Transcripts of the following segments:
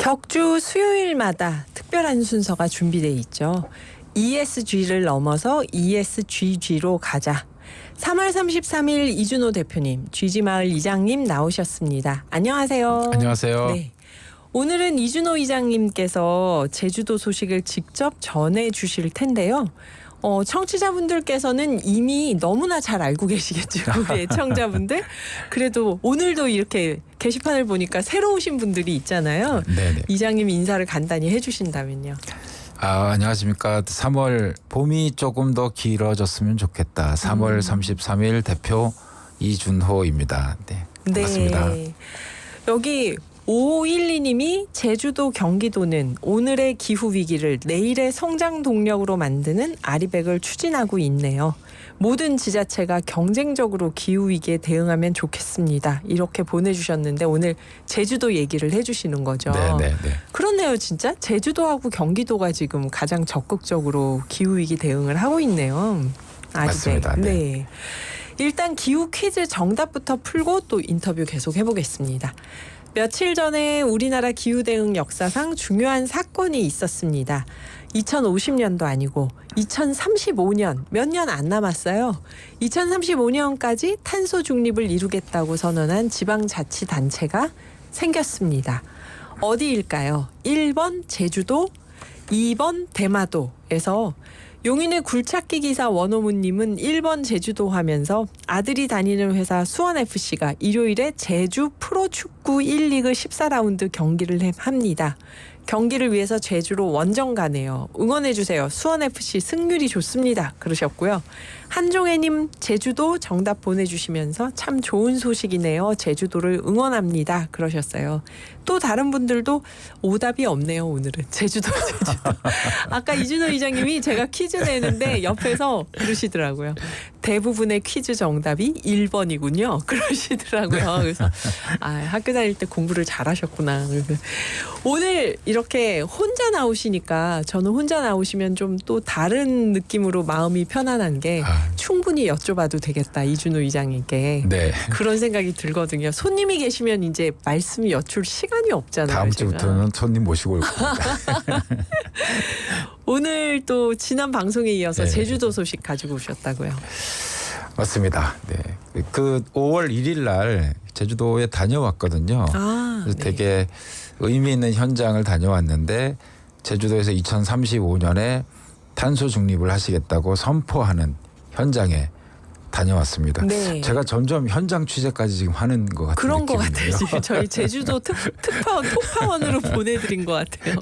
격주 수요일마다 특별한 순서가 준비돼 있죠. ESG를 넘어서 ESGG로 가자. 3월 33일 이준호 대표님, GG마을 이장님 나오셨습니다. 안녕하세요. 안녕하세요. 네. 오늘은 이준호 이장님께서 제주도 소식을 직접 전해 주실 텐데요. 청취자분들께서는 이미 너무나 잘 알고 계시겠죠. 우리 애청자분들. 그래도 오늘도 이렇게 게시판을 보니까 새로 오신 분들이 있잖아요. 네네. 이장님 인사를 간단히 해주신다면요. 안녕하십니까. 3월 봄이 조금 더 길어졌으면 좋겠다. 3월 33일 대표 이준호입니다. 네, 반갑습니다. 네. 여기 5512님이 제주도 경기도는 오늘의 기후 위기를 내일의 성장 동력으로 만드는 아리백을 추진하고 있네요. 모든 지자체가 경쟁적으로 기후 위기에 대응하면 좋겠습니다. 이렇게 보내주셨는데 오늘 제주도 얘기를 해주시는 거죠. 네네네. 그렇네요, 진짜. 제주도하고 경기도가 지금 가장 적극적으로 기후 위기 대응을 하고 있네요. 아리백. 맞습니다. 네. 일단 기후 퀴즈 정답부터 풀고 또 인터뷰 계속 해보겠습니다. 며칠 전에 우리나라 기후 대응 역사상 중요한 사건이 있었습니다. 2050년도 아니고 2035년 몇 년 안 남았어요. 2035년까지 탄소 중립을 이루겠다고 선언한 지방자치단체가 생겼습니다. 어디일까요? 1번 제주도, 2번 대마도에서 용인의 굴착기 기사 원호문님은 1번 제주도 하면서 아들이 다니는 회사 수원FC가 일요일에 제주 프로축구 1리그 14라운드 경기를 합니다. 경기를 위해서 제주로 원정 가네요. 응원해주세요. 수원FC 승률이 좋습니다. 그러셨고요. 한종애님 제주도 정답 보내주시면서 참 좋은 소식이네요. 제주도를 응원합니다. 그러셨어요. 또 다른 분들도 오답이 없네요. 오늘은 제주도. 아까 이준호 이장님이 제가 퀴즈 내는데 옆에서 그러시더라고요. 대부분의 퀴즈 정답이 1번이군요. 그러시더라고요. 그래서 학교 다닐 때 공부를 잘하셨구나. 오늘 이렇게 혼자 나오시니까 저는 혼자 나오시면 좀 또 다른 느낌으로 마음이 편안한 게 충분히 여쭤봐도 되겠다. 이준호 이장님께. 네. 그런 생각이 들거든요. 손님이 계시면 이제 말씀이 여쭐 시간이 없잖아요. 다음 제가. 주부터는 손님 모시고 올 겁니다. 오늘 또 지난 방송에 이어서 네. 제주도 소식 가지고 오셨다고요. 맞습니다. 네. 그 5월 1일 날 제주도에 다녀왔거든요. 그래서 네. 되게 의미 있는 현장을 다녀왔는데 제주도에서 2035년에 탄소 중립을 하시겠다고 선포하는 현장에 다녀왔습니다. 네. 제가 점점 현장 취재까지 지금 하는 것 같은 그런 것 느낌이네요. 같아요. 지금 저희 제주도 특파원으로 보내드린 것 같아요.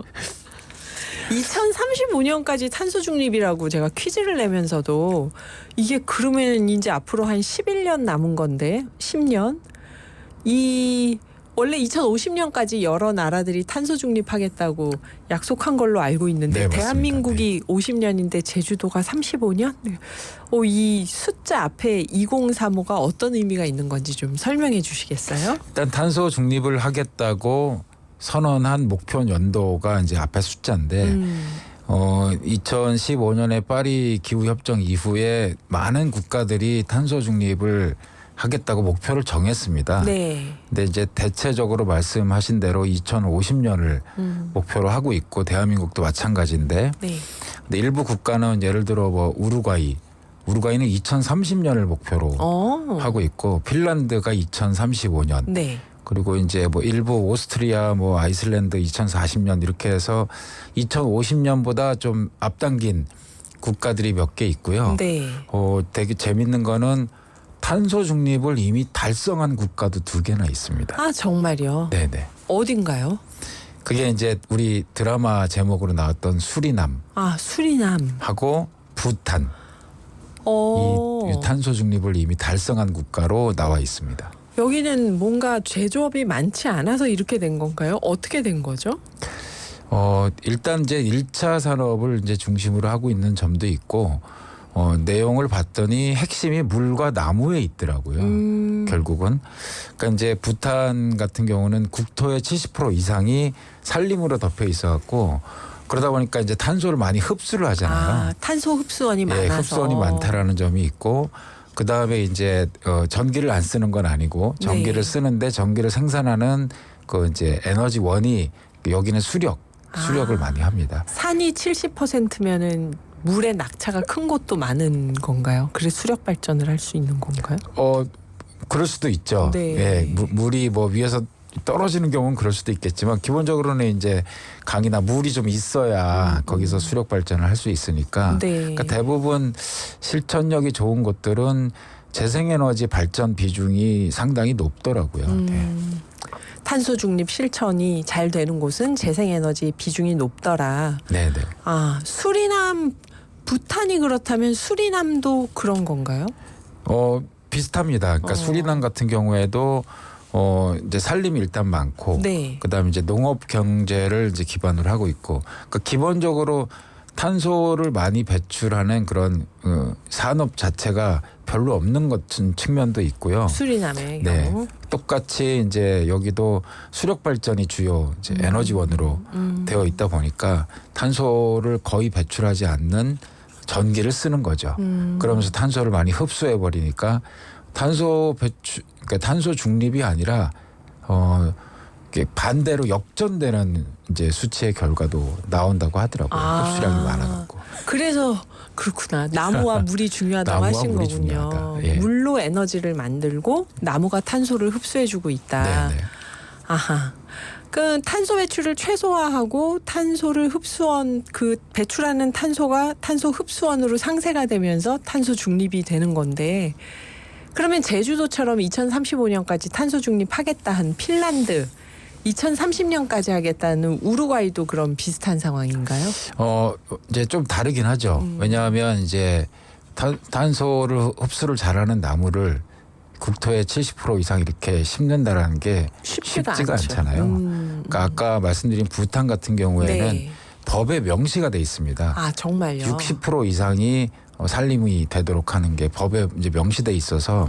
2035년까지 탄소 중립이라고 제가 퀴즈를 내면서도 이게 그러면 이제 앞으로 한 11년 남은 건데 10년? 원래 2050년까지 여러 나라들이 탄소 중립하겠다고 약속한 걸로 알고 있는데 네, 맞습니다. 대한민국이 50년인데 제주도가 35년? 이 숫자 앞에 2035가 어떤 의미가 있는 건지 좀 설명해 주시겠어요? 일단 탄소 중립을 하겠다고 선언한 목표 연도가 이제 앞에 숫자인데 2015년에 파리 기후협정 이후에 많은 국가들이 탄소 중립을 하겠다고 목표를 정했습니다. 네. 근데 이제 대체적으로 말씀하신 대로 2050년을 목표로 하고 있고 대한민국도 마찬가지인데 네. 근데 일부 국가는 예를 들어 뭐 우루과이는 2030년을 목표로 하고 있고 핀란드가 2035년 네. 그리고 이제 뭐 일부 오스트리아 뭐 아이슬란드 2040년 이렇게 해서 2050년보다 좀 앞당긴 국가들이 몇 개 있고요. 네. 되게 재밌는 거는 탄소 중립을 이미 달성한 국가도 2개나 있습니다. 아, 정말요? 네네. 어딘가요? 그게 이제 우리 드라마 제목으로 나왔던 수리남하고 아, 수리남. 부탄. 이 탄소 중립을 이미 달성한 국가로 나와 있습니다. 여기는 뭔가 제조업이 많지 않아서 이렇게 된 건가요? 어떻게 된 거죠? 일단 이제 1차 산업을 이제 중심으로 하고 있는 점도 있고 내용을 봤더니 핵심이 물과 나무에 있더라고요. 결국은. 그러니까 이제 부탄 같은 경우는 국토의 70% 이상이 산림으로 덮여 있어 갖고 그러다 보니까 이제 탄소를 많이 흡수를 하잖아요. 탄소 흡수원이 예, 많아서. 흡수원이 많다라는 점이 있고 그다음에 이제 전기를 안 쓰는 건 아니고 전기를 네. 쓰는데 전기를 생산하는 그 이제 에너지원이 여기는 수력을 많이 합니다. 산이 70%면은 물의 낙차가 큰 곳도 많은 건가요? 그래서 수력 발전을 할 수 있는 건가요? 그럴 수도 있죠. 네. 예, 물이 뭐 위에서 떨어지는 경우는 그럴 수도 있겠지만 기본적으로는 이제 강이나 물이 좀 있어야 거기서 수력 발전을 할 수 있으니까. 네. 그러니까 대부분 실천력이 좋은 곳들은 재생에너지 발전 비중이 상당히 높더라고요. 네. 탄소 중립 실천이 잘 되는 곳은 재생에너지 비중이 높더라. 네, 네. 수리남, 부탄이 그렇다면 수리남도 그런 건가요? 비슷합니다. 그러니까 수리남 같은 경우에도 이제 산림이 일단 많고, 네. 그다음에 이제 농업 경제를 이제 기반으로 하고 있고, 그러니까 기본적으로 탄소를 많이 배출하는 그런 산업 자체가 별로 없는 같은 측면도 있고요. 수리남의 네. 경우. 똑같이 이제 여기도 수력 발전이 주요 이제 에너지원으로 되어 있다 보니까 탄소를 거의 배출하지 않는 전기를 쓰는 거죠. 그러면서 탄소를 많이 흡수해 버리니까 그러니까 탄소 중립이 아니라 이게 반대로 역전되는 이제 수치의 결과도 나온다고 하더라고요. 흡수량이 많아갖고. 그래서 그렇구나. 나무와 물이 중요하다고 나무와 하신 물이 거군요. 중요하다. 예. 물로 에너지를 만들고 나무가 탄소를 흡수해주고 있다. 네네. 아하. 그 탄소 배출을 최소화하고 탄소를 배출하는 탄소가 탄소 흡수원으로 상쇄가 되면서 탄소 중립이 되는 건데, 그러면 제주도처럼 2035년까지 탄소 중립하겠다 한 핀란드, 2030년까지 하겠다는 우루과이도 그럼 비슷한 상황인가요? 이제 좀 다르긴 하죠. 왜냐하면 이제 탄소를 흡수를 잘하는 나무를 국토의 70% 이상 이렇게 심는다라는 게 쉽지가 않잖아요. 그러니까 아까 말씀드린 부탄 같은 경우에는 네. 법에 명시가 돼 있습니다. 정말요? 60% 이상이 산림이 되도록 하는 게 법에 이제 명시돼 있어서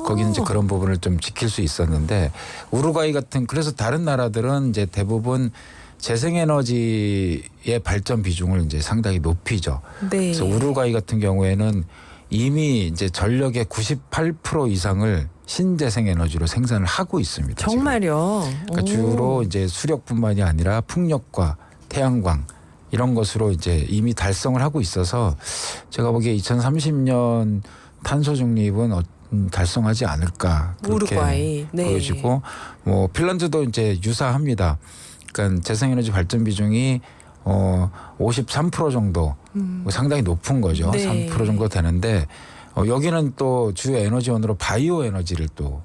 거기는 이제 그런 부분을 좀 지킬 수 있었는데, 우루과이 같은, 그래서 다른 나라들은 이제 대부분 재생에너지의 발전 비중을 이제 상당히 높이죠. 네. 그래서 우루과이 같은 경우에는 이미 이제 전력의 98% 이상을 신재생에너지로 생산을 하고 있습니다. 지금. 정말요? 그러니까 주로 이제 수력뿐만이 아니라 풍력과 태양광 이런 것으로 이제 이미 달성을 하고 있어서 제가 보기에 2030년 탄소 중립은 달성하지 않을까 그렇게 우루과이. 네. 보여지고, 뭐 핀란드도 이제 유사합니다. 그러니까 재생에너지 발전 비중이 53% 정도, 상당히 높은 거죠. 네. 3% 정도 되는데 여기는 또 주요 에너지원으로 바이오 에너지를 또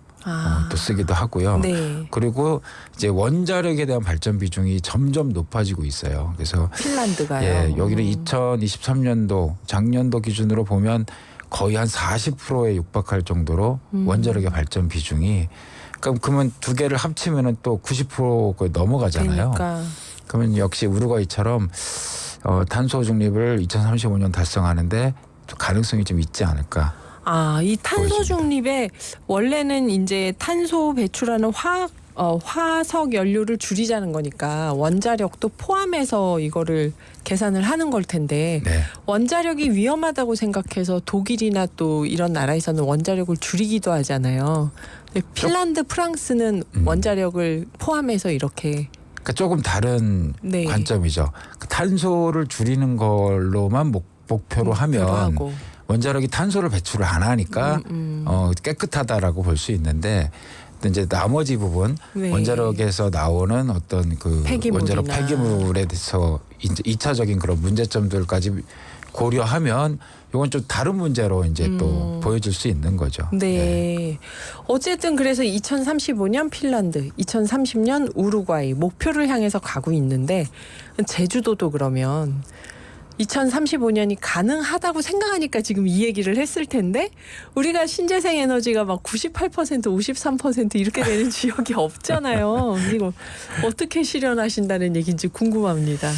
쓰기도 하고요. 네. 그리고 이제 원자력에 대한 발전 비중이 점점 높아지고 있어요. 그래서 핀란드가요. 예, 여기는 2023년도 작년도 기준으로 보면 거의 한 40%에 육박할 정도로 원자력의 발전 비중이, 그러면 두 개를 합치면은 또 90% 거의 넘어가잖아요. 그러니까. 그러면 역시 우루과이처럼 탄소 중립을 2035년 달성하는데 가능성이 좀 있지 않을까. 이 탄소 보여집니다. 중립에 원래는 이제 탄소 배출하는 화석 연료를 줄이자는 거니까 원자력도 포함해서 이거를 계산을 하는 걸 텐데, 네. 원자력이 위험하다고 생각해서 독일이나 또 이런 나라에서는 원자력을 줄이기도 하잖아요. 근데 핀란드, 프랑스는 원자력을 포함해서 이렇게. 그러니까 조금 다른 네. 관점이죠. 탄소를 줄이는 걸로만 목표로 하면 하고. 원자력이 탄소를 배출을 안 하니까 깨끗하다라고 볼 수 있는데, 이제 나머지 부분 네. 원자력에서 나오는 어떤 그 폐기물이나. 원자력 폐기물에 대해서 이제 2차적인 그런 문제점들까지 고려하면 이건 좀 다른 문제로 이제 또 보여질 수 있는 거죠. 네. 어쨌든 그래서 2035년 핀란드, 2030년 우루과이 목표를 향해서 가고 있는데, 제주도도 그러면 2035년이 가능하다고 생각하니까 지금 이 얘기를 했을 텐데, 우리가 신재생 에너지가 막 98%, 53% 이렇게 되는 지역이 없잖아요. 이거 어떻게 실현하신다는 얘기인지 궁금합니다.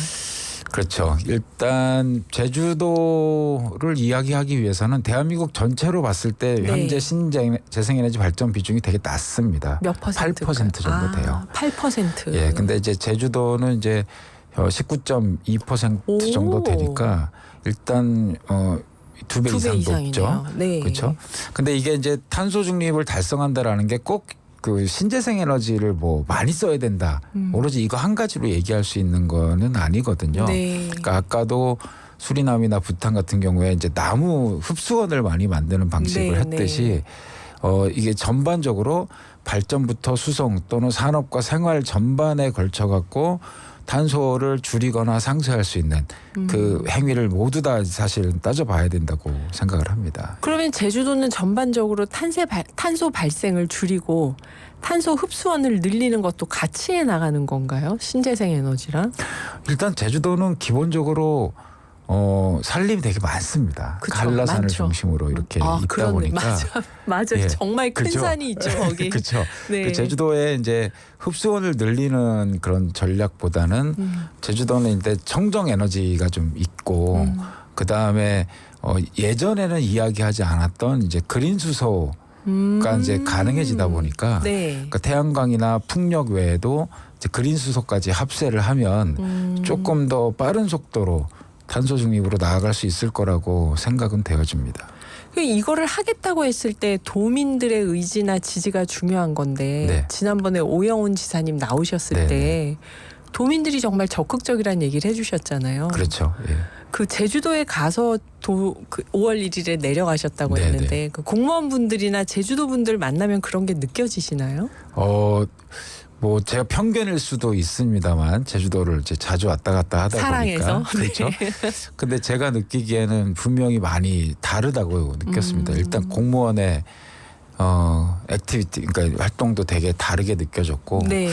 그렇죠. 일단 제주도를 이야기하기 위해서는 대한민국 전체로 봤을 때 네. 현재 신재생에너지 발전 비중이 되게 낮습니다. 몇 퍼센트? 8% 정도 돼요. 8%. 예, 근데 이제 제주도는 이제 19.2% 정도 되니까 일단 2배 이상 높죠. 네. 그렇죠. 근데 이게 이제 탄소 중립을 달성한다라는 게 꼭 그 신재생 에너지를 뭐 많이 써야 된다. 오로지 이거 한 가지로 얘기할 수 있는 거는 아니거든요. 네. 그러니까 아까도 수리남이나 부탄 같은 경우에 이제 나무 흡수원을 많이 만드는 방식을 네, 했듯이 이게 전반적으로 발전부터 수송 또는 산업과 생활 전반에 걸쳐 갖고 탄소를 줄이거나 상쇄할 수 있는 그 행위를 모두 다 사실 따져봐야 된다고 생각을 합니다. 그러면 제주도는 전반적으로 탄소 발생을 줄이고 탄소 흡수원을 늘리는 것도 같이 해 나가는 건가요? 신재생 에너지랑? 일단 제주도는 기본적으로 산림이 되게 많습니다. 그쵸, 한라산을 많죠. 중심으로 이렇게 있다 그러네. 보니까 맞아요. 예, 정말 큰 그죠? 산이 있죠 거기. 그렇죠. 네. 제주도에 이제 흡수원을 늘리는 그런 전략보다는 제주도는 이제 청정 에너지가 좀 있고 그 다음에 예전에는 이야기하지 않았던 이제 그린 수소가 이제 가능해지다 보니까 네. 그러니까 태양광이나 풍력 외에도 이제 그린 수소까지 합세를 하면 조금 더 빠른 속도로 탄소 중립으로 나아갈 수 있을 거라고 생각은 되어집니다. 이거를 하겠다고 했을 때 도민들의 의지나 지지가 중요한 건데 네. 지난번에 오영훈 지사님 나오셨을 네, 때 도민들이 정말 적극적이라는 얘기를 해주셨잖아요. 그렇죠. 예. 그 제주도에 가서 그 5월 1일에 내려가셨다고 네, 했는데 네. 그 공무원분들이나 제주도 분들 만나면 그런 게 느껴지시나요? 뭐 제가 편견일 수도 있습니다만 제주도를 이제 자주 왔다 갔다 하다 사랑해서. 보니까 그렇죠. 네. 근데 제가 느끼기에는 분명히 많이 다르다고 느꼈습니다. 일단 공무원의 액티비티, 그러니까 활동도 되게 다르게 느껴졌고, 네.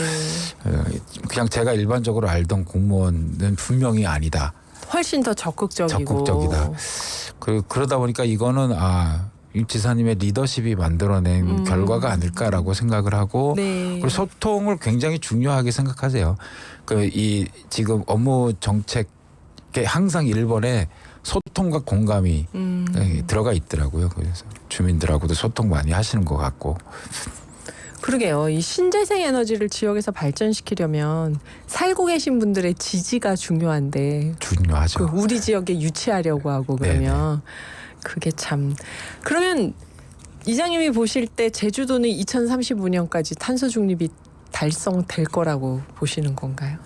그냥 제가 일반적으로 알던 공무원은 분명히 아니다. 훨씬 더 적극적이고. 적극적이다. 그러다 보니까 이거는 임 지사님의 리더십이 만들어낸 결과가 아닐까라고 생각을 하고, 네. 그리고 소통을 굉장히 중요하게 생각하세요. 이 지금 업무 정책에 항상 1번에 소통과 공감이 들어가 있더라고요. 그래서 주민들하고도 소통 많이 하시는 것 같고. 그러게요. 이 신재생 에너지를 지역에서 발전시키려면 살고 계신 분들의 지지가 중요한데 중요하죠. 그 우리 지역에 유치하려고 하고 그러면 그게 참. 그러면 이장님이 보실 때 제주도는 2035년까지 탄소 중립이 달성될 거라고 보시는 건가요?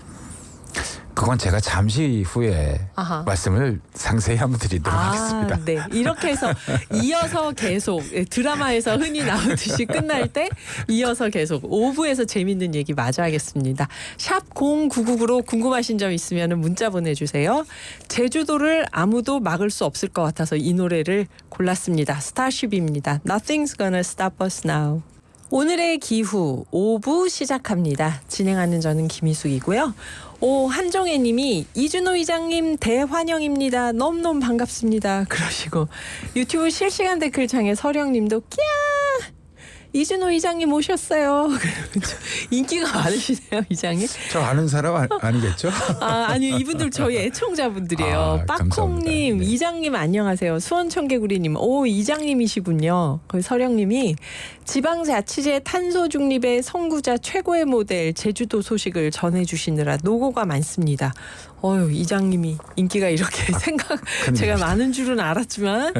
그건 제가 잠시 후에 아하. 말씀을 상세히 한번 드리도록 하겠습니다. 네. 이렇게 해서 이어서 계속 드라마에서 흔히 나오듯이 끝날 때 이어서 계속 5부에서 재밌는 얘기 마저 하겠습니다. 샵 0999로 궁금하신 점 있으면 문자 보내주세요. 제주도를 아무도 막을 수 없을 것 같아서 이 노래를 골랐습니다. 스타쉽입니다. Nothing's gonna stop us now. 오늘의 기후 5부 시작합니다. 진행하는 저는 김희숙이고요. 한정혜 님이 이준호 이장님 대환영입니다. 너무너무 반갑습니다. 그러시고 유튜브 실시간 댓글창에 서령 님도 끼야 이준호 이장님 오셨어요. 인기가 많으시네요, 이장님. 저 아는 사람 아니겠죠? 아니 이분들 저희 애청자분들이에요. 빠콩님, 네. 이장님 안녕하세요. 수원청개구리님, 이장님이시군요. 그 서령님이 지방자치제 탄소 중립의 선구자 최고의 모델 제주도 소식을 전해주시느라 노고가 많습니다. 이장님이 인기가 이렇게 제가 많은 줄은 알았지만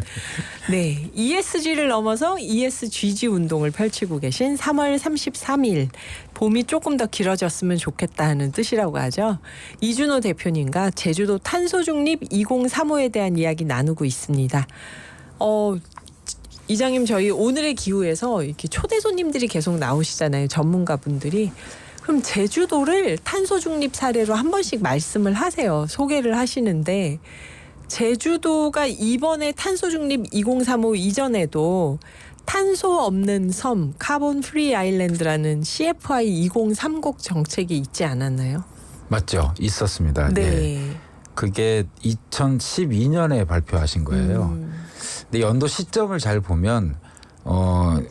네, ESG를 넘어서 ESGG 운동을 펼치고 계신 3월 33일 봄이 조금 더 길어졌으면 좋겠다는 뜻이라고 하죠. 이준호 대표님과 제주도 탄소 중립 2035에 대한 이야기 나누고 있습니다. 이장님 저희 오늘의 기후에서 이렇게 초대 손님들이 계속 나오시잖아요. 전문가분들이. 그럼 제주도를 탄소 중립 사례로 한 번씩 말씀을 하세요. 소개를 하시는데 제주도가 이번에 탄소 중립 2035 이전에도 탄소 없는 섬 카본 프리 아일랜드라는 CFI 2030 정책이 있지 않았나요? 맞죠. 있었습니다. 네. 그게 2012년에 발표하신 거예요. 근데 연도 시점을 잘 보면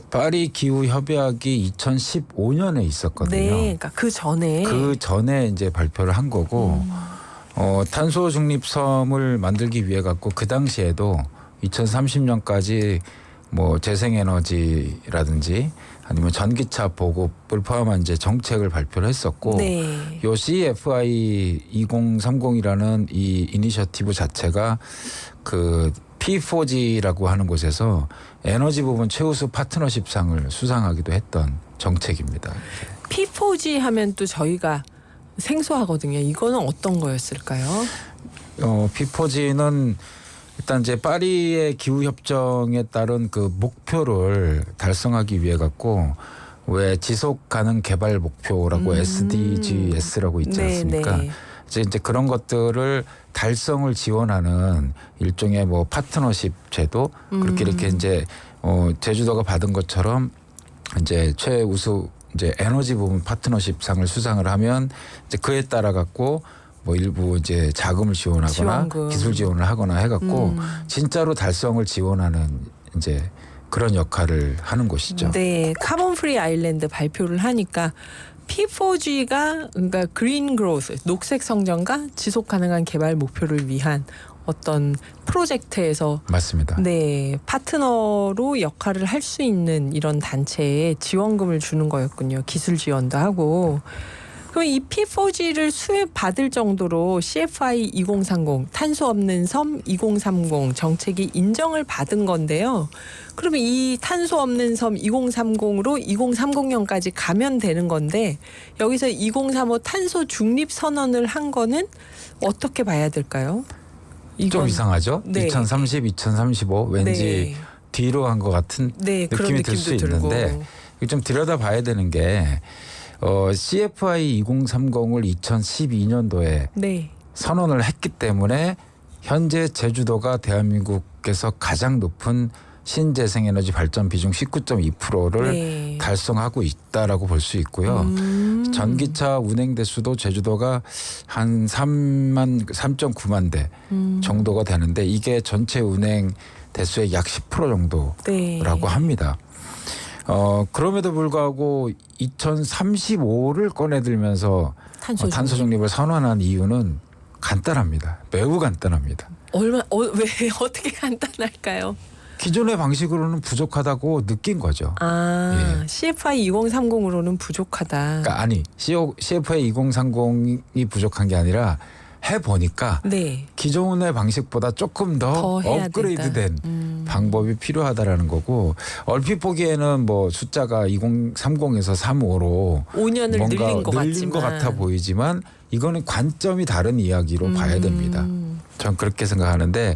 파리 기후 협약이 2015년에 있었거든요. 네, 그러니까 그 전에 이제 발표를 한 거고 탄소 중립 섬을 만들기 위해 갖고 그 당시에도 2030년까지 뭐 재생에너지라든지 아니면 전기차 보급을 포함한 이제 정책을 발표를 했었고, 네. 요 CFI 2030이라는 이 이니셔티브 자체가 그 P4G라고 하는 곳에서 에너지 부분 최우수 파트너십상을 수상하기도 했던 정책입니다. P4G 하면 또 저희가 생소하거든요. 이거는 어떤 거였을까요? P4G는 일단 이제 파리의 기후 협정에 따른 그 목표를 달성하기 위해 갖고 왜 지속 가능 개발 목표라고 SDGs라고 있지 않습니까? 네. 이제 그런 것들을 달성을 지원하는 일종의 뭐 파트너십 제도 그렇게 이렇게 이제 제주도가 받은 것처럼 이제 최우수 이제 에너지 부분 파트너십상을 수상을 하면 이제 그에 따라 갖고 뭐 일부 이제 자금을 지원하거나 지원금. 기술 지원을 하거나 해갖고 진짜로 달성을 지원하는 이제 그런 역할을 하는 곳이죠. 네, 카본 프리 아일랜드 발표를 하니까 P4G가 그러니까 그린 그로스, 녹색 성장과 지속 가능한 개발 목표를 위한 어떤 프로젝트에서 맞습니다. 네, 파트너로 역할을 할 수 있는 이런 단체에 지원금을 주는 거였군요. 기술 지원도 하고. 그럼 이 P4G를 수혜받을 정도로 CFI 2030 탄소 없는 섬 2030 정책이 인정을 받은 건데요. 그러면 이 탄소 없는 섬 2030으로 2030년까지 가면 되는 건데 여기서 2035 탄소 중립 선언을 한 거는 어떻게 봐야 될까요? 좀 이상하죠? 네. 2030, 2035 왠지 네. 뒤로 한 것 같은 네, 그런 느낌이 들 수 느낌도 들고. 있는데 좀 들여다봐야 되는 게 CFI 2030을 2012년도에 네. 선언을 했기 때문에 현재 제주도가 대한민국에서 가장 높은 신재생에너지 발전 비중 19.2%를 네. 달성하고 있다라고 볼 수 있고요. 전기차 운행 대수도 제주도가 한 3.9만 대 정도가 되는데 이게 전체 운행 대수의 약 10% 정도라고 네. 합니다. 그럼에도 불구하고 2035를 꺼내들면서 탄소 중립을 선언한 이유는 간단합니다. 매우 간단합니다. 왜 어떻게 간단할까요? 기존의 방식으로는 부족하다고 느낀 거죠. 아, CFI 2030으로는 부족하다. 그러니까 아니 CFI 2030이 부족한 게 아니라 해보니까 네. 기존의 방식보다 조금 더 해야 업그레이드된 방법이 필요하다라는 거고 얼핏 보기에는 뭐 숫자가 2030에서 35로 5년을 뭔가 늘린 것 늘린 같지만 것 같아 보이지만 이거는 관점이 다른 이야기로 봐야 됩니다. 전 그렇게 생각하는데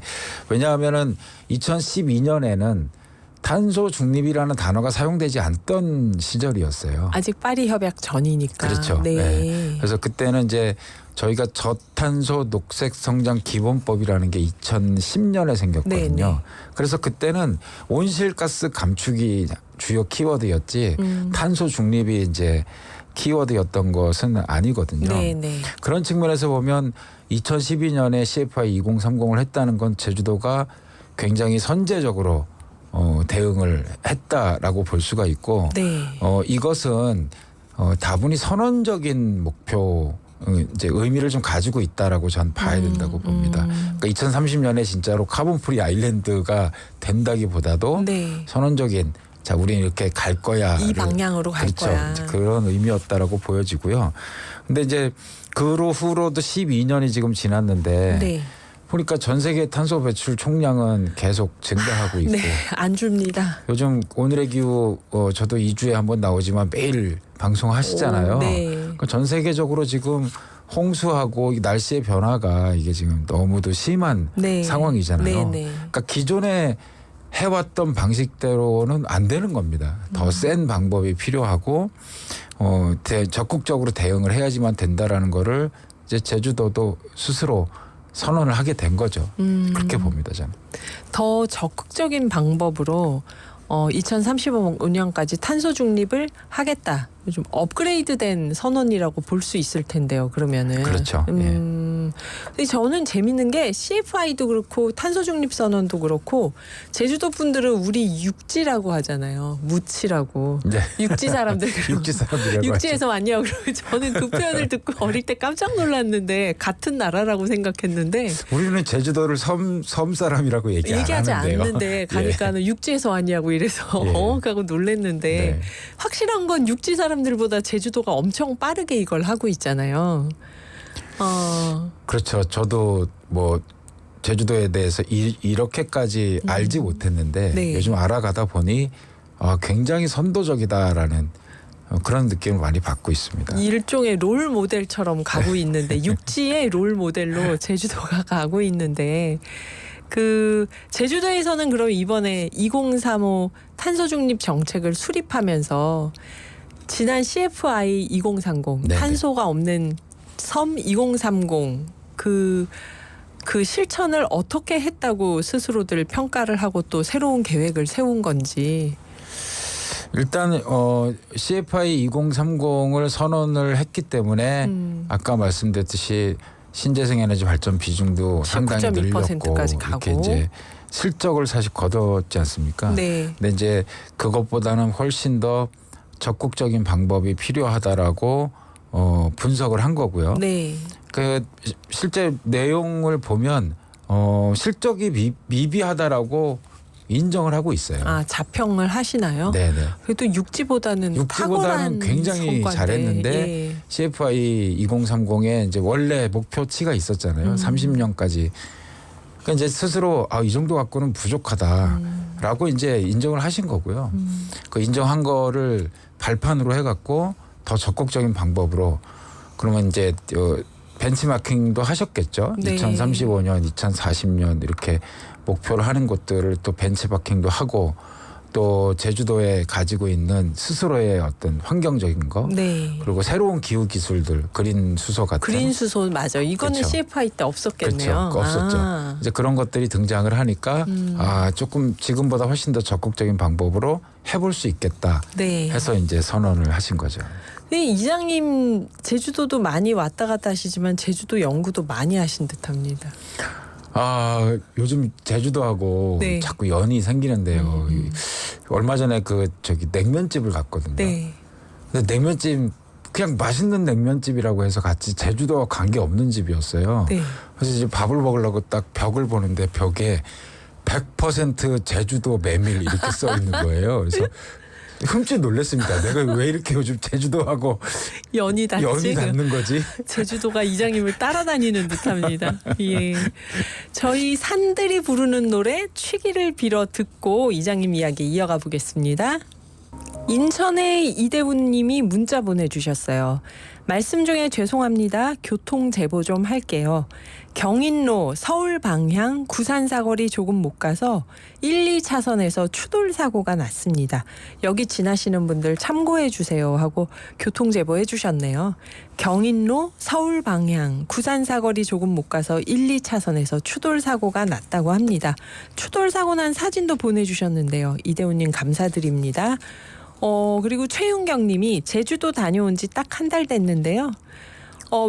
왜냐하면은 2012년에는 탄소 중립이라는 단어가 사용되지 않던 시절이었어요. 아직 파리 협약 전이니까. 그렇죠. 네. 네. 그래서 그때는 이제 저희가 저탄소 녹색 성장 기본법이라는 게 2010년에 생겼거든요. 네네. 그래서 그때는 온실가스 감축이 주요 키워드였지 탄소 중립이 이제 키워드였던 것은 아니거든요. 네네. 그런 측면에서 보면 2012년에 CFI 2030을 했다는 건 제주도가 굉장히 선제적으로 대응을 했다라고 볼 수가 있고 네. 이것은 다분히 선언적인 목표 이제 의미를 좀 가지고 있다라고 전 봐야 된다고 봅니다. 그러니까 2030년에 진짜로 카본 프리 아일랜드가 된다기보다도 네. 선언적인 자 우리는 이렇게 갈 거야. 이 방향으로 갈 그렇죠. 거야. 이제 그런 의미였다라고 보여지고요. 근데 이제 그 후로도 12년이 지금 지났는데 네. 보니까 전 세계 탄소 배출 총량은 계속 증가하고 있고 네. 안 줍니다. 요즘 오늘의 기후 저도 2주에 한번 나오지만 매일 방송하시잖아요. 오, 네. 그러니까 전 세계적으로 지금 홍수하고 이 날씨의 변화가 이게 지금 너무도 심한 네. 상황이잖아요. 네네. 그러니까 기존에 해왔던 방식대로는 안 되는 겁니다. 더 센 방법이 필요하고 적극적으로 대응을 해야지만 된다라는 거를 이제 제주도도 스스로 선언을 하게 된 거죠. 그렇게 봅니다, 저는. 더 적극적인 방법으로 2035년까지 탄소 중립을 하겠다. 좀 업그레이드된 선언이라고 볼 수 있을 텐데요. 그러면은 그렇죠. 근데 저는 재밌는 게 CFI도 그렇고 탄소 중립 선언도 그렇고 제주도 분들은 우리 육지라고 하잖아요. 무치라고. 네. 육지 사람들. 육지 사람들이라고 육지에서 왔냐고 그러고 저는 그 표현을 듣고 어릴 때 깜짝 놀랐는데 같은 나라라고 생각했는데 우리는 제주도를 섬 사람이라고 얘기하지 하는데요. 않는데 가니까는 육지에서 왔냐고 이래서 예. 하고 놀랬는데 네. 확실한 건 육지 사람들보다 제주도가 엄청 빠르게 이걸 하고 있잖아요. 그렇죠. 저도 뭐 제주도에 대해서 이렇게까지 알지 못했는데 네. 요즘 알아가다 보니 굉장히 선도적이다라는 그런 느낌을 많이 받고 있습니다. 일종의 롤 모델처럼 가고 있는데 육지의 롤 모델로 제주도가 가고 있는데 그 제주도에서는 그럼 이번에 2035 탄소 중립 정책을 수립하면서 지난 CFI 2030 네네. 탄소가 없는 섬 2030 그 실천을 어떻게 했다고 스스로들 평가를 하고 또 새로운 계획을 세운 건지. 일단 CFI 2030을 선언을 했기 때문에 아까 말씀드렸듯이 신재생 에너지 발전 비중도 상당히 늘렸고 19.2%까지 가고. 이렇게 이제 실적을 사실 거뒀지 않습니까? 네. 근데 이제 그것보다는 훨씬 더 적극적인 방법이 필요하다라고 분석을 한 거고요. 네. 그 실제 내용을 보면 실적이 미비하다라고 인정을 하고 있어요. 아, 자평을 하시나요? 네네. 그래도 육지보다는 탁월한 굉장히 성과인데. 잘했는데 예. CFI 2030에 이제 원래 목표치가 있었잖아요. 30년까지. 그러니까 이제 스스로 이 정도 갖고는 부족하다라고 이제 인정을 하신 거고요. 그 인정한 거를 발판으로 해갖고 더 적극적인 방법으로 그러면 이제 벤치마킹도 하셨겠죠. 네. 2035년, 2040년 이렇게 목표를 하는 것들을 또 벤치마킹도 하고 또 제주도에 가지고 있는 스스로의 어떤 환경적인 거 네. 그리고 새로운 기후 기술들 그린 수소 같은 그린 수소 맞아. 이거는 그렇죠. CFI 때 없었겠네요. 그렇죠. 없었죠. 아. 이제 그런 것들이 등장을 하니까 조금 지금보다 훨씬 더 적극적인 방법으로 해볼 수 있겠다 네. 해서 이제 선언을 하신 거죠. 네, 이장님 제주도도 많이 왔다 갔다 하시지만 제주도 연구도 많이 하신 듯합니다. 요즘 제주도하고 네. 자꾸 연이 생기는데요. 얼마 전에 냉면집을 갔거든요. 네. 근데 냉면집 그냥 맛있는 냉면집이라고 해서 같이 제주도와 관계 없는 집이었어요. 네. 그래서 이제 밥을 먹으려고 딱 벽을 보는데 벽에 100% 제주도 메밀 이렇게 써 있는 거예요. 그래서 흠칫 놀랐습니다. 내가 왜 이렇게 요즘 제주도하고 연이 닿지. 연이 닿는 거지? 제주도가 이장님을 따라다니는 듯합니다. 예. 저희 산들이 부르는 노래 취기를 빌어 듣고 이장님 이야기 이어가 보겠습니다. 인천의 이대훈님이 문자 보내주셨어요. 말씀 중에 죄송합니다. 교통 제보 좀 할게요. 경인로 서울 방향 구산 사거리 조금 못 가서 1, 2차선에서 추돌 사고가 났습니다. 여기 지나시는 분들 참고해 주세요 하고 교통 제보해 주셨네요. 경인로 서울 방향 구산 사거리 조금 못 가서 1, 2차선에서 추돌 사고가 났다고 합니다. 추돌 사고 난 사진도 보내주셨는데요. 이대훈님 감사드립니다. 그리고 최윤경 님이 제주도 다녀온 지 딱 한 달 됐는데요.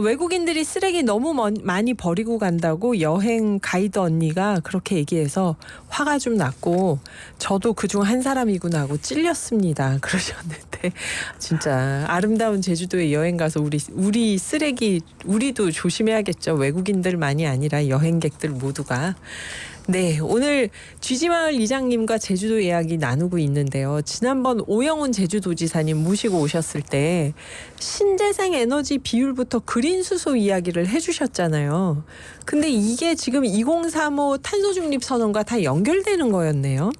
외국인들이 쓰레기 너무 많이 버리고 간다고 여행 가이드 언니가 그렇게 얘기해서 화가 좀 났고 저도 그중 한 사람이구나 하고 찔렸습니다. 그러셨는데 진짜 아름다운 제주도에 여행 가서 우리 쓰레기 우리도 조심해야겠죠. 외국인들만이 아니라 여행객들 모두가. 네, 오늘 쥐지마을 이장님과 제주도 이야기 나누고 있는데요. 지난번 오영훈 제주도지사님 모시고 오셨을 때 신재생 에너지 비율부터 그린 수소 이야기를 해주셨잖아요. 근데 이게 지금 2035 탄소 중립 선언과 다 연결되는 거였네요.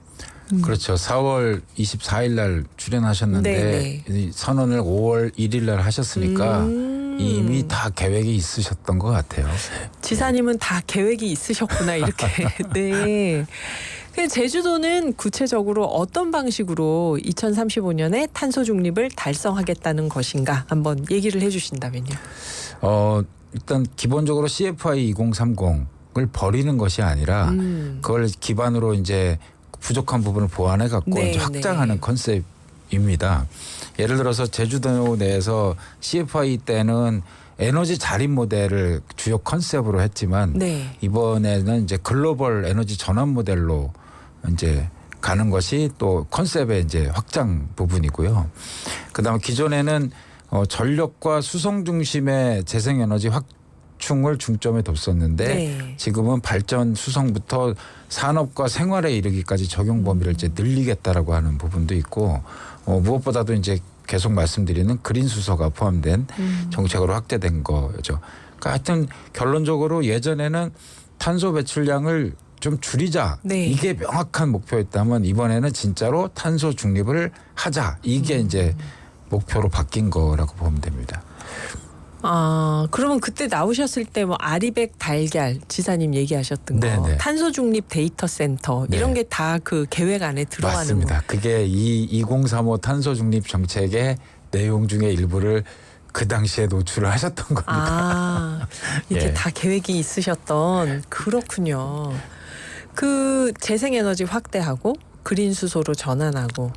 그렇죠. 4월 24일 날 출연하셨는데 이 선언을 5월 1일 날 하셨으니까 이미 다 계획이 있으셨던 것 같아요. 지사님은 다 계획이 있으셨구나 이렇게. 네. 제주도는 구체적으로 어떤 방식으로 2035년에 탄소 중립을 달성하겠다는 것인가 한번 얘기를 해주신다면요. 일단 기본적으로 CFI 2030을 버리는 것이 아니라 그걸 기반으로 이제 부족한 부분을 보완해 갖고 네, 이제 확장하는 컨셉입니다. 예를 들어서 제주도 내에서 CFI 때는 에너지 자립 모델을 주요 컨셉으로 했지만 네. 이번에는 이제 글로벌 에너지 전환 모델로 이제 가는 것이 또 컨셉의 이제 확장 부분이고요. 그다음에 기존에는 전력과 수송 중심의 재생에너지 확충을 중점에 뒀었는데 네. 지금은 발전 수송부터 산업과 생활에 이르기까지 적용 범위를 이제 늘리겠다라고 하는 부분도 있고 무엇보다도 이제 계속 말씀드리는 그린 수소가 포함된 정책으로 확대된 거죠. 그러니까 하여튼 결론적으로 예전에는 탄소 배출량을 좀 줄이자. 네. 이게 명확한 목표였다면 이번에는 진짜로 탄소 중립을 하자. 이게 이제 목표로 바뀐 거라고 보면 됩니다. 아, 그러면 그때 나오셨을 때 뭐 아리백 달걀 지사님 얘기하셨던 거, 네네. 탄소 중립 데이터 센터 네. 이런 게 다 그 계획 안에 들어가는 맞습니다. 거. 그게 이 2035 탄소 중립 정책의 내용 중에 일부를 그 당시에 노출을 하셨던 겁니다. 아, 이렇게 예. 다 계획이 있으셨던 그렇군요. 그 재생에너지 확대하고 그린 수소로 전환하고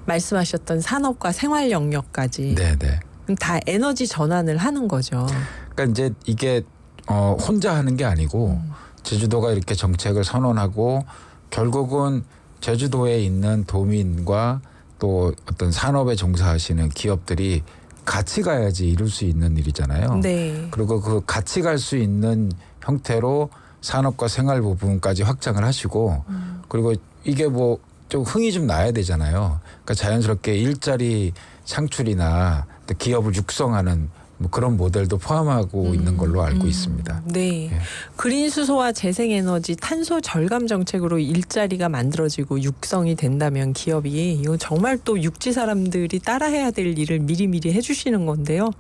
말씀하셨던 산업과 생활 영역까지 네네. 다 에너지 전환을 하는 거죠. 그러니까 이제 이게 혼자 하는 게 아니고 제주도가 이렇게 정책을 선언하고 결국은 제주도에 있는 도민과 또 어떤 산업에 종사하시는 기업들이 같이 가야지 이룰 수 있는 일이잖아요. 네. 그리고 그 같이 갈 수 있는 형태로 산업과 생활 부분까지 확장을 하시고 그리고 이게 뭐 좀 흥이 좀 나야 되잖아요. 그러니까 자연스럽게 일자리 창출이나 또 기업을 육성하는 뭐 그런 모델도 포함하고 있는 걸로 알고 있습니다. 네. 예. 그린 수소와 재생에너지 탄소 절감 정책으로 일자리가 만들어지고 육성이 된다면 기업이 이거 정말 또 육지 사람들이 따라해야 될 일을 미리미리 해주시는 건데요.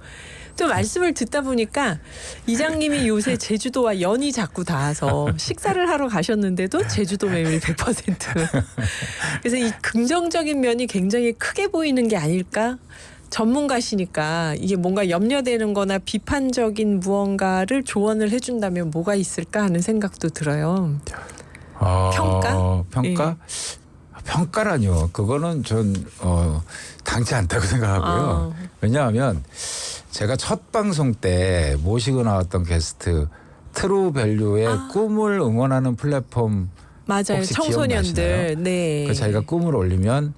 또 말씀을 듣다 보니까 이장님이 요새 제주도와 연이 자꾸 닿아서 식사를 하러 가셨는데도 제주도 메밀 100%. 그래서 이 긍정적인 면이 굉장히 크게 보이는 게 아닐까? 전문가시니까 이게 뭔가 염려되는 거나 비판적인 무언가를 조언을 해준다면 뭐가 있을까 하는 생각도 들어요. 평가? 평가? 평가라뇨. 그거는 전 당치 않다고 생각하고요. 왜냐하면 제가 첫 방송 때 모시고 나왔던 게스트 트루밸류의 꿈을 응원하는 플랫폼 맞아요. 혹시 청소년들. 네. 그 자기가 꿈을 올리면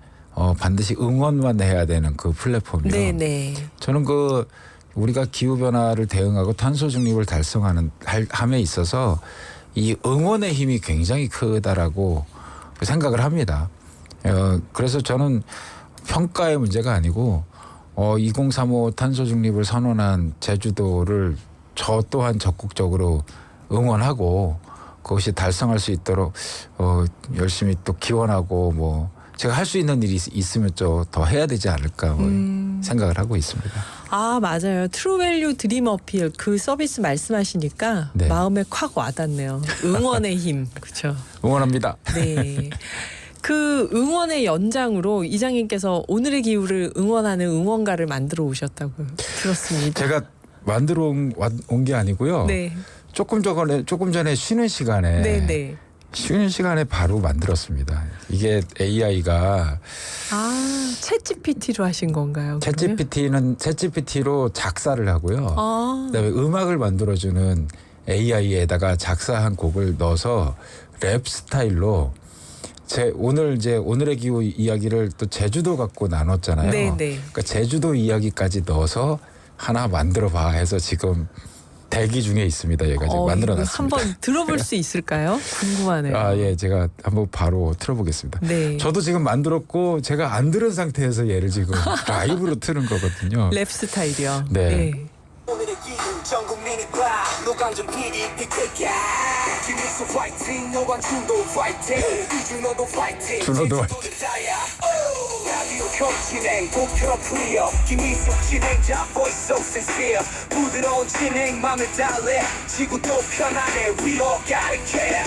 반드시 응원만 해야 되는 그 플랫폼이요. 네네. 저는 그 우리가 기후 변화를 대응하고 탄소 중립을 달성하는 함에 있어서 이 응원의 힘이 굉장히 크다라고 생각을 합니다. 그래서 저는 평가의 문제가 아니고 2035 탄소 중립을 선언한 제주도를 저 또한 적극적으로 응원하고 그것이 달성할 수 있도록 열심히 또 기원하고 뭐 제가 할 수 있는 일이 있으면 좀 더 해야 되지 않을까 생각을 하고 있습니다. 아 맞아요. 트루밸류 드림 어필 그 서비스 말씀하시니까 네. 마음에 콱 와닿네요. 응원의 힘. 그렇죠. 응원합니다. 네. 그 응원의 연장으로 이장님께서 오늘의 기후를 응원하는 응원가를 만들어 오셨다고 들었습니다. 제가 만들어 온 게 아니고요. 네. 조금 전에 쉬는 시간에 네네. 쉬는 시간에 바로 만들었습니다. 이게 AI가 챗 GPT로 하신 건가요? 그러면? 챗GPT로 작사를 하고요. 그다음에 음악을 만들어주는 AI에다가 작사한 곡을 넣어서 랩 스타일로 오늘의 기후 이야기를 또 제주도 갖고 나눴잖아요. 네네. 그러니까 제주도 이야기까지 넣어서 하나 만들어봐 해서 지금 대기 중에 있습니다. 얘가 지금 만들어놨습니다. 한번 들어볼 수 있을까요? 궁금하네요. 예, 제가 한번 바로 틀어보겠습니다. 네. 저도 지금 만들었고 제가 안 들은 상태에서 얘를 지금 라이브로 트는 거거든요. 랩 스타일이요. 네. 오늘의 기분 전 국민이 봐 노광준 PD 피크야 김일수 파이팅 노광준도 파이팅 이준호도 파이팅 준호도 라디오 혁진행 목표 프리어 김일수 진행자 voice so sincere 부드러운 진행 맘을 달래 지구도 편안해 we all gotta care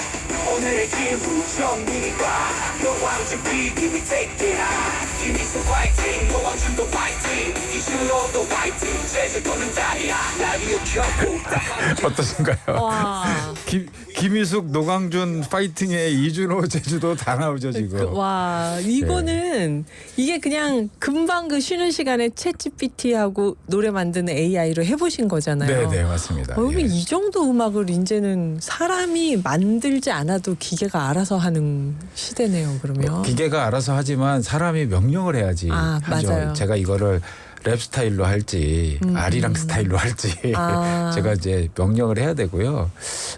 오늘의 기분 정민이 봐 노광준 PD we take it high 김일수 파이팅 노광준도 파이팅 이준호도 파이팅 제주도는 다이야 라디오 혁고 어떠신가요? 와. 김희숙, 노광준 파이팅에 이준호, 제주도 다 나오죠 지금. 와 이거는 이게 그냥 금방 그 쉬는 시간에 챗 GPT하고 노래 만드는 AI로 해보신 거잖아요. 네, 맞습니다. 그러면 예. 이 정도 음악을 이제는 사람이 만들지 않아도 기계가 알아서 하는 시대네요. 그러면 기계가 알아서 하지만 사람이 명령을 해야지 하죠. 맞아요. 제가 이거를 랩 스타일로 할지 아리랑 스타일로 할지 제가 이제 명령을 해야 되고요.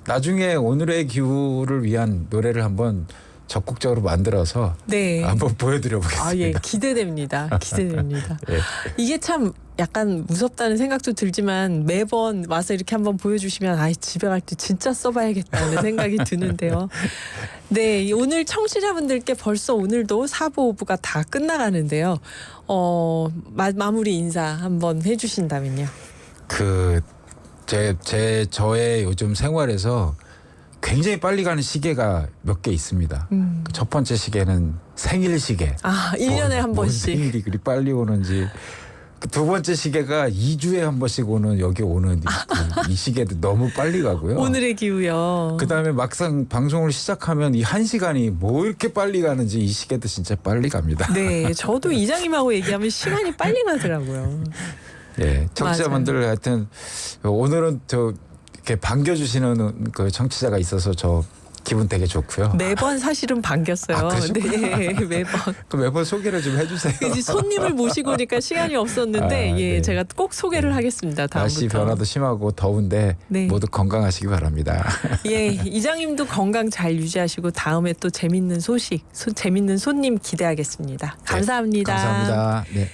나중에 오늘의 기후를 위한 노래를 한번 적극적으로 만들어서 네. 한번 보여드려 보겠습니다. 아, 예, 기대됩니다. 기대됩니다. 예. 이게 참 약간 무섭다는 생각도 들지만 매번 와서 이렇게 한번 보여주시면 아, 집에 갈 때 진짜 써봐야겠다는 생각이 드는데요. 네, 오늘 청취자분들께 벌써 오늘도 4부 5부가 다 끝나가는데요. 마무리 인사 한번 해주신다면요. 저의 요즘 생활에서 굉장히 빨리 가는 시계가 몇 개 있습니다. 첫 번째 시계는 생일 시계. 아, 1년에 한 뭔 번씩. 생일이 그리 빨리 오는지. 두 번째 시계가 2주에 한 번씩 오는 여기 오는 이 시계도 너무 빨리 가고요. 오늘의 기후요. 그다음에 막상 방송을 시작하면 이 1시간이 뭐 이렇게 빨리 가는지 이 시계도 진짜 빨리 갑니다. 네, 저도 이장님하고 얘기하면 시간이 빨리 가더라고요. 예, 청취자분들 하여튼 오늘은 이렇게 반겨주시는 그 청취자가 있어서 저 기분 되게 좋고요. 매번 사실은 반겼어요. 아, 그러셨구나. 네, 매번. 그 매번 소개를 좀 해주세요. 이제 손님을 모시고 오니까 시간이 없었는데 아, 예, 네. 제가 꼭 소개를 하겠습니다. 다음부터. 날씨 변화도 심하고 더운데 네. 모두 건강하시기 바랍니다. 예, 이장님도 건강 잘 유지하시고 다음에 또 재밌는 소식, 재밌는 손님 기대하겠습니다. 감사합니다. 감사합니다. 네.